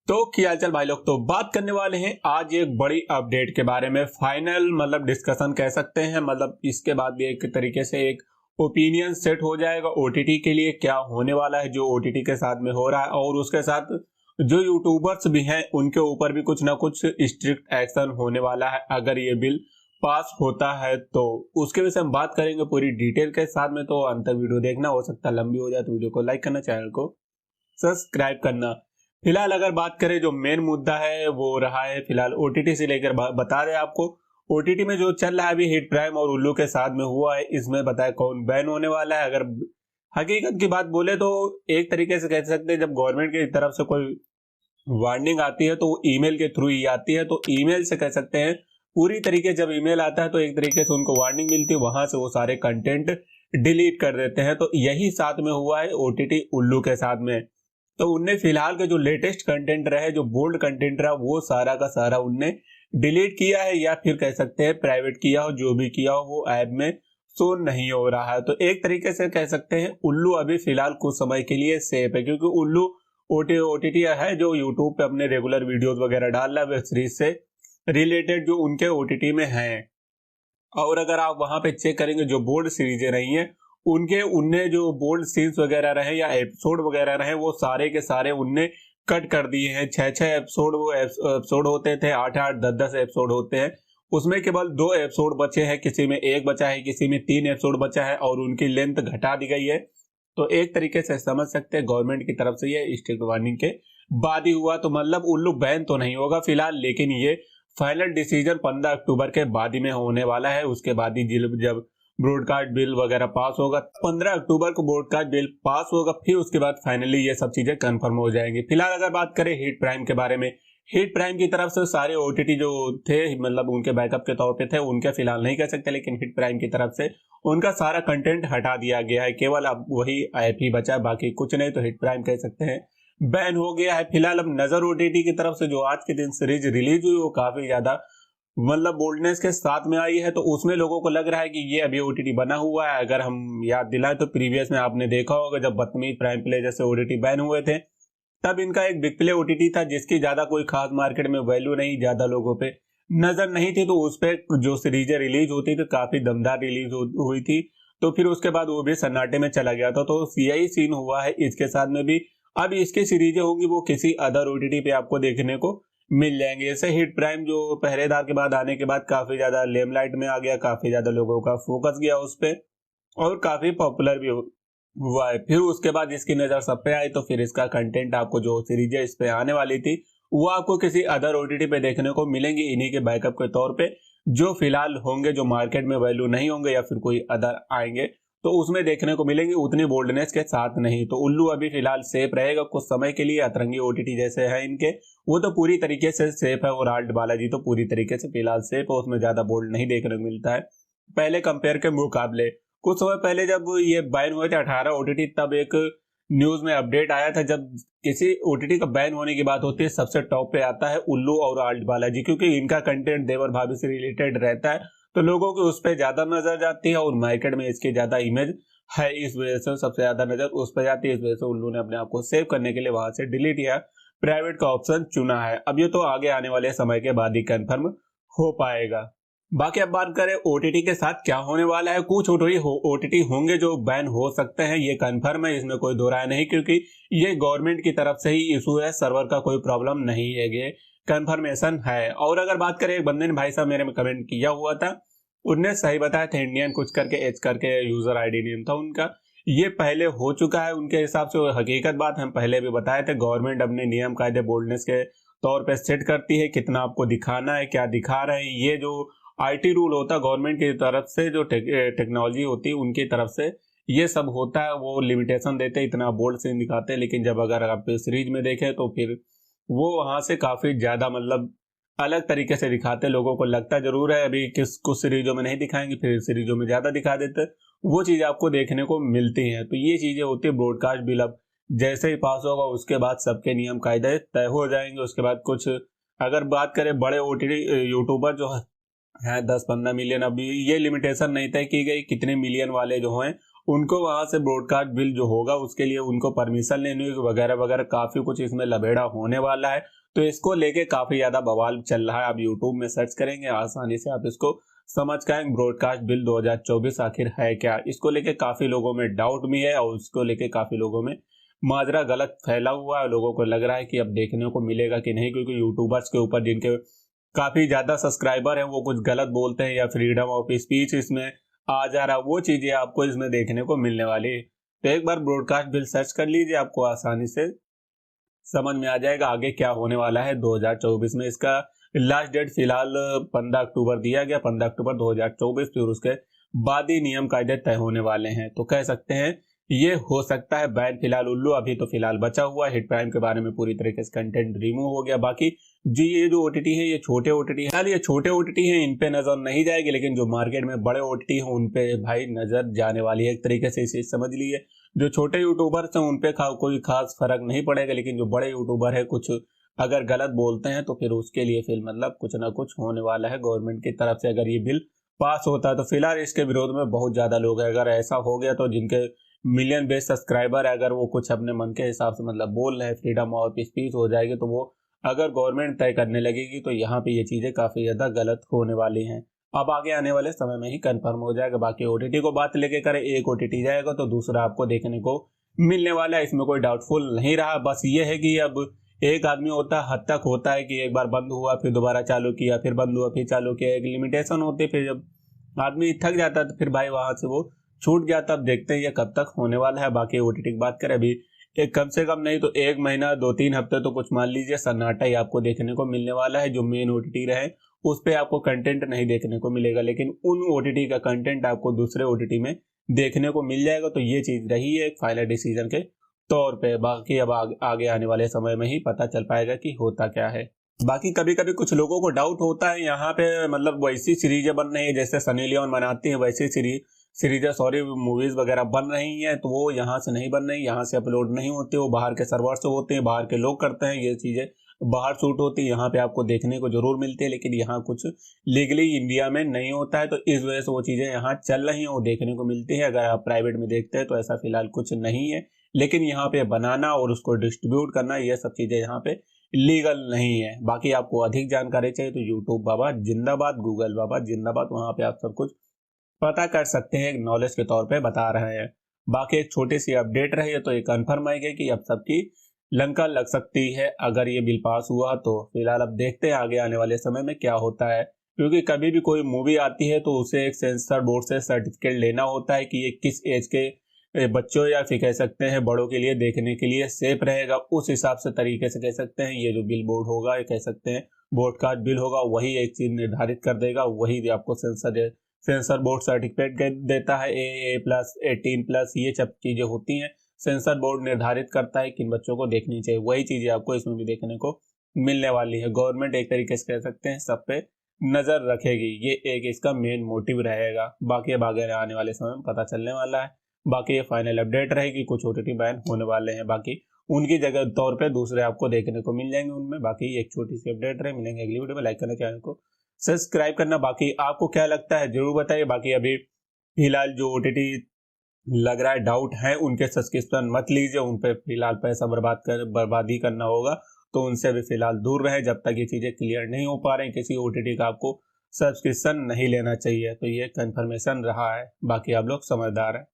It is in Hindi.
तो क्या हालचाल भाई लोग। तो बात करने वाले हैं आज एक बड़ी अपडेट के बारे में। फाइनल डिस्कशन कह सकते हैं। इसके बाद भी एक तरीके से एक ओपिनियन सेट हो जाएगा ओटीटी के लिए क्या होने वाला है जो ओटीटी के साथ में हो रहा है, और उसके साथ जो यूट्यूबर्स भी हैं उनके ऊपर भी कुछ ना कुछ स्ट्रिक्ट एक्शन होने वाला है अगर ये बिल पास होता है। तो उसके विषय में बात करेंगे पूरी डिटेल के साथ में। तो अंत तक वीडियो देखना, हो सकता है लंबी हो जाए तो वीडियो को लाइक करना, चैनल को सब्सक्राइब करना। फिलहाल अगर बात करें जो मेन मुद्दा है वो रहा है फिलहाल ओटीटी से लेकर बता रहे आपको ओटीटी में जो चल रहा है अभी हिट प्राइम और उल्लू के साथ में हुआ है, इसमें बताया कौन बैन होने वाला है। अगर हकीकत की बात बोले तो एक तरीके से कह सकते हैं जब गवर्नमेंट की तरफ से कोई वार्निंग आती है तो वो ईमेल के थ्रू ही आती है। तो ईमेल से कह सकते हैं पूरी तरीके जब ईमेल आता है तो एक तरीके से उनको वार्निंग मिलती है, वहां से वो सारे कंटेंट डिलीट कर देते हैं। तो यही साथ में हुआ है ओटीटी उल्लू के साथ में। तो उनने फिलहाल के जो लेटेस्ट कंटेंट रहे, जो बोल्ड कंटेंट रहा, वो सारा का सारा उनने डिलीट किया है या फिर कह सकते हैं प्राइवेट किया हो, जो भी किया हो वो ऐप में शो नहीं हो रहा है। तो एक तरीके से कह सकते हैं उल्लू अभी फिलहाल कुछ समय के लिए सेफ है, क्योंकि उल्लू ओटीटी है जो यूट्यूब पे अपने रेगुलर वीडियोस वगैरह डाल रहा है वेब सीरीज से रिलेटेड जो उनके ओटीटी में है। और अगर आप वहां पे चेक करेंगे जो बोल्ड सीरीजें रही हैं उनके उनने जो बोल्ड सीन्स वगैरह रहे या एपिसोड वगैरह रहे वो सारे के सारे उनने कट कर दिए हैं। 6-6 एपिसोड वो एपिसोड होते थे, 8-8 10-10 एपिसोड होते हैं, उसमें केवल 2 एपिसोड बचे हैं, किसी में 1 बचा है, किसी में 3 एपिसोड बचा है और उनकी लेंथ घटा दी गई है। तो एक तरीके से समझ सकते हैं गवर्नमेंट की तरफ से ये स्ट्रिक्ट वार्निंग के बाद ही हुआ। तो उल्लू बैन तो नहीं होगा फिलहाल, लेकिन ये फाइनल डिसीजन 15 अक्टूबर के बाद ही में होने वाला है। उसके बाद ही जब ब्रॉडकास्ट बिल वगैरह पास होगा 15 अक्टूबर को ब्रॉडकास्ट बिल पास होगा, फिर उसके बाद फाइनली ये सब चीजें कंफर्म हो जाएंगी। फिलहाल अगर बात करें हिट प्राइम के बारे में, हिट प्राइम की तरफ से सारे ओटीटी जो थे उनके बैकअप के तौर पे थे, उनके फिलहाल नहीं कह सकते, लेकिन हिट प्राइम की तरफ से उनका सारा कंटेंट हटा दिया गया है, केवल अब वही ऐप ही बचा, बाकी कुछ नहीं। तो हिट प्राइम कह सकते हैं बैन हो गया है। फिलहाल अब नजर ओटीटी की तरफ से जो आज के दिन सीरीज रिलीज हुई वो काफी ज्यादा बोल्डनेस के साथ में आई है। तो उसमें लोगों को लग रहा है कि ये अभी ओटीटी बना हुआ है। अगर हम याद दिलाएं तो प्रीवियस में आपने देखा होगा जब बदतमीज, प्राइम प्ले जैसे ओटीटी बैन हुए थे, तब इनका एक बिग प्ले ओटीटी था जिसकी ज्यादा कोई खास मार्केट में वैल्यू नहीं, ज्यादा लोगों पे नजर नहीं थी। तो उस पे जो सीरीजें रिलीज होती थी काफी दमदार रिलीज हुई थी। तो फिर उसके बाद वो भी सन्नाटे में चला गया था। तो यही सीन हुआ है इसके साथ में भी। अब इसकी सीरीजें होंगी वो किसी अदर ओटीटी पे आपको देखने को मिल जाएंगे। जैसे हिट प्राइम जो पहरेदार के बाद आने के बाद काफी ज्यादा लेमलाइट में आ गया, काफी ज्यादा लोगों का फोकस गया उस पे और काफी पॉपुलर भी हुआ है। फिर उसके बाद इसकी नजर सब पे आई तो फिर इसका कंटेंट आपको जो सीरीज इस पे आने वाली थी वो आपको किसी अदर ओटीटी पे देखने को मिलेंगी, इन्हीं के बैकअप के तौर पे जो फिलहाल होंगे, जो मार्केट में वैल्यू नहीं होंगे या फिर कोई अदर आएंगे तो उसमें देखने को मिलेंगे, उतनी बोल्डनेस के साथ नहीं। तो उल्लू अभी फिलहाल सेफ रहेगा कुछ समय के लिए। अतरंगी ओटीटी जैसे है इनके वो तो पूरी तरीके से सेफ है, और आर्ट बालाजी तो पूरी तरीके से फिलहाल सेफ है, उसमें ज्यादा बोल्ड नहीं देखने को मिलता है पहले कंपेयर के मुकाबले। कुछ समय पहले जब ये बैन हुए थे 18 ओटीटी, तब एक न्यूज में अपडेट आया था जब किसी ओटीटी का बैन होने की बात होती है सबसे टॉप पे आता है उल्लू और आर्ट बालाजी, क्योंकि इनका कंटेंट देवर भाभी से रिलेटेड रहता है तो लोगों की उस पर ज्यादा नजर जाती है और मार्केट में इसकी ज्यादा इमेज है, इस वजह से सबसे ज्यादा नजर उस पर जाती है। इस वजह से उल्लू ने अपने आप को सेव करने के लिए वहां से डिलीट या प्राइवेट का ऑप्शन चुना है। अब ये तो आगे आने वाले समय के बाद ही कंफर्म हो पाएगा। बाकी अब बात करें ओटीटी के साथ क्या होने वाला है, कुछ ओटीटी होंगे जो बैन हो सकते हैं, ये कंफर्म है, इसमें कोई दो राय नहीं, क्योंकि ये गवर्नमेंट की तरफ से ही इशू है, सर्वर का कोई प्रॉब्लम नहीं है, ये कंफर्मेशन है। और अगर बात करें, एक बंदे ने भाई साहब मेरे में कमेंट किया हुआ था, उनने सही बताया था, इंडियन कुछ करके एच करके यूजर आईडी नेम था उनका, ये पहले हो चुका है उनके हिसाब से। हकीकत बात हम पहले भी बताए थे, गवर्नमेंट अपने नियम कायदे बोल्डनेस के तौर पे सेट करती है, कितना आपको दिखाना है, क्या दिखा रहे हैं। ये जो आईटी रूल होता है गवर्नमेंट की तरफ से, जो टेक्नोलॉजी होती है उनकी तरफ से ये सब होता है, वो लिमिटेशन देते हैं, इतना बोल्ड से दिखाते हैं। लेकिन जब अगर आप सीरीज में देखें तो फिर वो वहां से काफी ज्यादा अलग तरीके से दिखाते, लोगों को लगता जरूर है अभी कुछ सीरीजों में नहीं दिखाएंगे, फिर सीरीजों में ज्यादा दिखा देते, वो चीज आपको देखने को मिलती है। तो ये चीजें होती है। ब्रॉडकास्ट बिल अब जैसे ही पास होगा उसके बाद सबके नियम कायदे तय हो जाएंगे। उसके बाद कुछ अगर बात करें बड़े ओटीटी यूट्यूबर जो है 10-15 मिलियन, अभी ये लिमिटेशन नहीं तय की गई कितने मिलियन वाले जो हैं उनको वहां से ब्रॉडकास्ट बिल जो होगा उसके लिए उनको परमिशन लेनी होगी वगैरह वगैरह, काफी कुछ इसमें लबेड़ा होने वाला है। तो इसको लेके काफी ज्यादा बवाल चल रहा है। आप यूट्यूब में सर्च करेंगे आसानी से आप इसको समझ पाएंगे ब्रॉडकास्ट बिल 2024 आखिर है क्या। इसको लेके काफी लोगों में डाउट भी है और उसको लेके काफी लोगों में माजरा गलत फैला हुआ है। लोगों को लग रहा है कि अब देखने को मिलेगा कि नहीं, क्योंकि यूट्यूबर्स के ऊपर जिनके काफी ज्यादा सब्सक्राइबर हैं वो कुछ गलत बोलते हैं या फ्रीडम ऑफ स्पीच इसमें आ जा रहा है, वो चीजें आपको इसमें देखने को मिलने वाली है। तो एक बार ब्रॉडकास्ट बिल सर्च कर लीजिए, आपको आसानी से समझ में आ जाएगा आगे क्या होने वाला है 2024 में। इसका लास्ट डेट फिलहाल 15 अक्टूबर दिया गया, 15 अक्टूबर 2024, फिर उसके बाद ही नियम कायदे तय होने वाले हैं। तो कह सकते हैं ये हो सकता है बैन फिलहाल उल्लू अभी तो फिलहाल बचा हुआ है। हिट प्राइम के बारे में पूरी तरीके से कंटेंट रिमूव हो गया। बाकी जी ये जो ओटीटी है ये छोटे ओटीटी है, हाल ये छोटे ओटीटी हैं, इन पे नजर नहीं जाएगी, लेकिन जो मार्केट में बड़े ओटीटी हैं उन पे भाई नजर जाने वाली है। एक तरीके से इसे समझ लीजिए जो छोटे यूट्यूबर्स हैं उन पे कोई खास फर्क नहीं पड़ेगा, लेकिन जो बड़े यूट्यूबर है कुछ अगर गलत बोलते हैं तो फिर उसके लिए फिर मतलब कुछ ना कुछ होने वाला है गवर्नमेंट की तरफ से। अगर ये बिल पास होता है तो फिलहाल इसके विरोध में बहुत ज्यादा लोग हैं। अगर ऐसा हो गया तो जिनके मिलियन बेस सब्सक्राइबर है अगर वो कुछ अपने मन के हिसाब से मतलब बोल रहे हैं, फ्रीडम ऑफ स्पीच हो जाएगी, तो वो अगर गवर्नमेंट तय करने लगेगी तो यहाँ पे ये चीजें काफी ज्यादा गलत होने वाली हैं। अब आगे आने वाले समय में ही कंफर्म हो जाएगा। बाकी ओटीटी को बात लेके करें, एक ओटीटी जाएगा तो दूसरा आपको देखने को मिलने वाला है, इसमें कोई डाउटफुल नहीं रहा। बस ये है कि अब एक आदमी होता है हद तक होता है कि एक बार बंद हुआ फिर दोबारा चालू किया, फिर बंद हुआ फिर चालू किया, एक लिमिटेशन होती है। फिर जब आदमी थक जाता है तो फिर भाई वहां से वो छूट जाता। अब देखते हैं ये कब तक होने वाला है। बाकी ओटीटी की बात करें अभी एक कम से कम नहीं तो एक महीना 2-3 हफ्ते तो कुछ मान लीजिए सन्नाटा ही आपको देखने को मिलने वाला है। जो मेन ओटीटी रहे उस पे आपको कंटेंट नहीं देखने को मिलेगा, लेकिन उन ओटीटी का कंटेंट आपको दूसरे ओटीटी में देखने को मिल जाएगा। तो ये चीज रही है एक फाइनल डिसीजन के तौर पे। बाकी अब आगे आने वाले समय में ही पता चल पाएगा कि होता क्या है। बाकी कभी कभी कुछ लोगों को डाउट होता है यहाँ पे मतलब वैसी सीरीजें बन रही है जैसे सनी लियोन बनाती है वैसी सीरीज सॉरी मूवीज वगैरह बन रही हैं, तो वो यहाँ से नहीं बन रही, यहाँ से अपलोड नहीं होते, वो बाहर के सर्वर से होते हैं, बाहर के लोग करते हैं, ये चीजें बाहर शूट होती है, यहाँ पे आपको देखने को जरूर मिलती है, लेकिन यहाँ कुछ लीगली इंडिया में नहीं होता है। तो इस वजह से वो चीजें यहाँ चल रही हैं, वो देखने को मिलती है। अगर आप प्राइवेट में देखते हैं तो ऐसा फिलहाल कुछ नहीं है, लेकिन यहाँ पे बनाना और उसको डिस्ट्रीब्यूट करना ये सब चीजें यहाँ पे लीगल नहीं है। बाकी आपको अधिक जानकारी चाहिए तो यूट्यूब बाबा जिंदाबाद, गूगल बाबा जिंदाबाद, वहां पे आप सब कुछ पता कर सकते हैं, नॉलेज के तौर पे बता रहे हैं। बाकी एक छोटी सी अपडेट रही है तो ये कंफर्म है कि अब सबकी लंका लग सकती है अगर ये बिल पास हुआ तो। फिलहाल अब देखते हैं आगे आने वाले समय में क्या होता है, क्योंकि कभी भी कोई मूवी आती है तो उसे एक सेंसर बोर्ड से सर्टिफिकेट लेना होता है कि ये किस एज के बच्चों या फिर कह सकते हैं बड़ों के लिए देखने के लिए सेफ रहेगा। उस हिसाब से तरीके से कह सकते हैं ये जो बिल बोर्ड होगा, ये कह सकते हैं ब्रॉडकास्ट बिल होगा, वही एक चीज निर्धारित कर देगा, वही आपको सेंसर बोर्ड सर्टिफिकेट देता है। ए प्लस 18+ ये सब चीजें होती हैं, सेंसर बोर्ड निर्धारित करता है किन बच्चों को देखनी चाहिए, वही चीजें आपको इसमें भी देखने को मिलने वाली है। गवर्नमेंट एक तरीके से कह सकते हैं सब पे नजर रखेगी, ये एक इसका मेन मोटिव रहेगा। बाकी अब आगे आने वाले समय में पता चलने वाला है। बाकी ये फाइनल अपडेट रहेगी, कुछ ओटीटी बैन होने वाले हैं, बाकी उनकी जगह तौर पे दूसरे आपको देखने को मिल जाएंगे उनमें। बाकी एक छोटी सी अपडेट रहे, मिलेंगे अगली वीडियो में। लाइक करना, चैनल को सब्सक्राइब करना। बाकी आपको क्या लगता है जरूर बताइए। बाकी अभी फिलहाल जो ओटीटी लग रहा है डाउट है उनके सब्सक्रिप्शन मत लीजिए, उन पे फिलहाल पैसा बर्बादी करना होगा, तो उनसे भी फिलहाल दूर रहे जब तक ये चीजें क्लियर नहीं हो पा रही। किसी ओटीटी का आपको सब्सक्रिप्शन नहीं लेना चाहिए, तो ये कंफर्मेशन रहा है। बाकी आप लोग समझदार हैं।